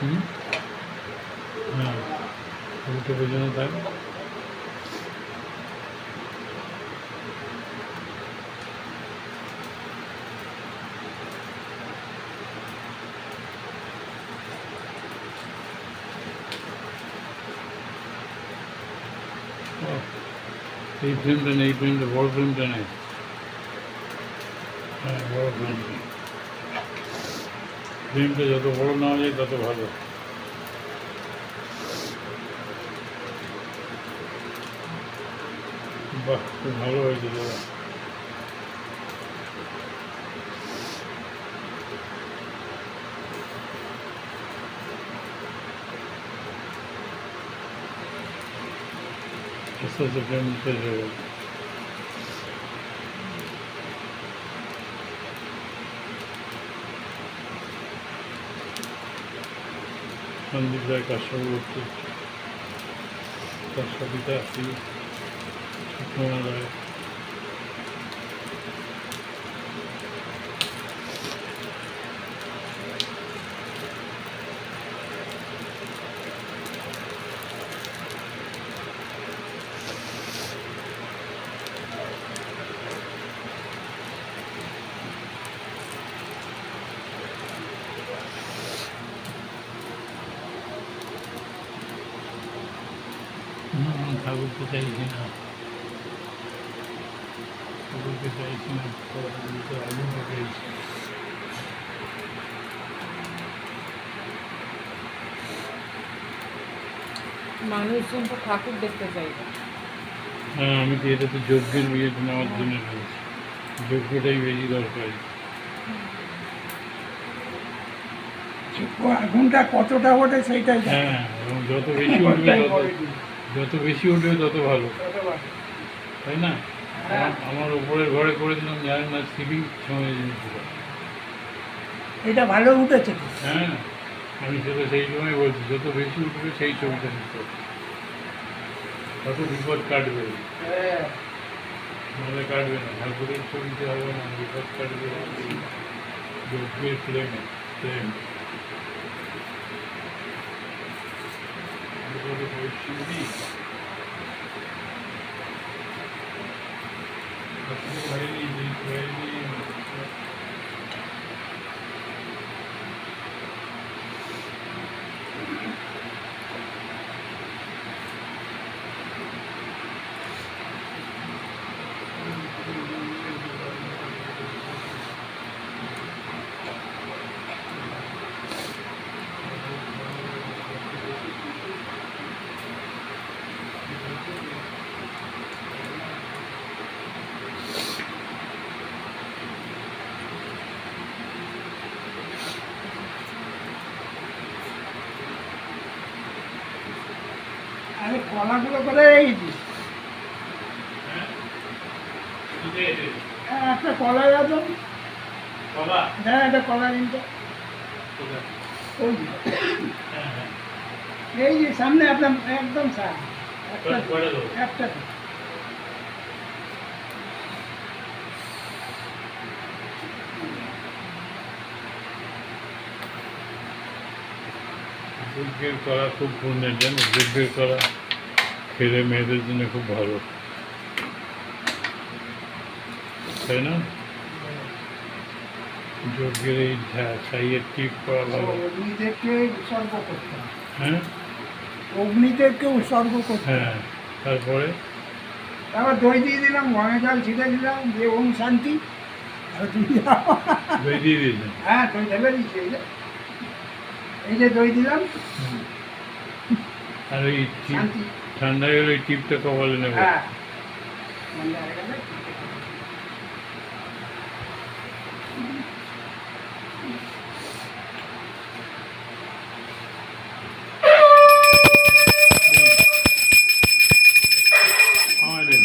হুম, হ্যাঁ, উল্টো পেছনে থাক। এই ফ্রেমটা নেই, এই ফ্রেমটা বড় ফ্রেমটা নেই। হ্যাঁ, বড় ফ্রেমটা। ফ্রেমটা যত বড় নেওয়া যায় তত ভালো। বাহ, খুব ভালো হয়েছে দাদা। আস্তে আস্তে ফ্রেম শেষ হয়ে গেল। সন্দীপ রায় কাজ শুরু করছে, তার সবিতা আসি, সুকুমার রায়। ঠাকুরকে চাইছি না, ঠাকুরকে চাইছি না, আগুনকে চাইছি। মানুষজন তো ঠাকুর দেখতে চাইবে। হ্যাঁ, আমি তো এটা তো যজ্ঞের বিয়ে নেওয়ার জন্য বলছি, যজ্ঞটাই বেশি দরকার। আগুনটা কতটা ওঠে সেইটাই দেখো। হ্যাঁ, এবং যত বেশি উঠবে যত বেশি উঠবে তত ভালো, তাই না? আমার উপরের ঘরে করেছিলাম, জানেন না, সিলিং সময় জিনিসগুলো। এটা ভালো উঠেছে তো। হ্যাঁ, আমি সেটা সেই সময় বলছি, যত বেশি উঠবে সেই ছবিটা নিতে হবে, তত বিপদ কাটবে। নাহলে কাটবে না, ঠাকুরের ছবিতে হবে না, বিপদ কাটবে যজ্ঞের ফ্লেমে। ফ্লেম পরিস্থিতি হয়নি। আমি কলাগুলো করে রেখেছি। একটা কলা আছে, হ্যাঁ একটা কলা কিন্তু ওই যে, এই যে সামনে আপনার একদম সামনে একটা যজ্ঞের করা খুব পুণ্যের, জানো, যজ্ঞের করা খেলে মেয়েদের জন্য খুব ভালো, তাই না? যজ্ঞের এই ছাইয়ের টিপ করা ভালো। অগ্নিদেবকে উৎসর্গ করতে হয়। হ্যাঁ অগ্নিদেবকে উৎসর্গ করতে হয়। হ্যাঁ, তারপরে তারপর দই দিয়ে দিলাম, গঙ্গা জল ছিটে দিলাম, দিয়ে ওম শান্তি। আর তুমি যাও। দই দিয়ে দিয়েছেন। হ্যাঁ দই ঢেলে দিচ্ছি, এই যে দই দিলাম, আর ওই টিপ শান্তি। ঠান্ডা গেলে ওই টিপটা কপালে নেব। হ্যাঁ ঠান্ডা হয়ে গেলে আমায় দেন।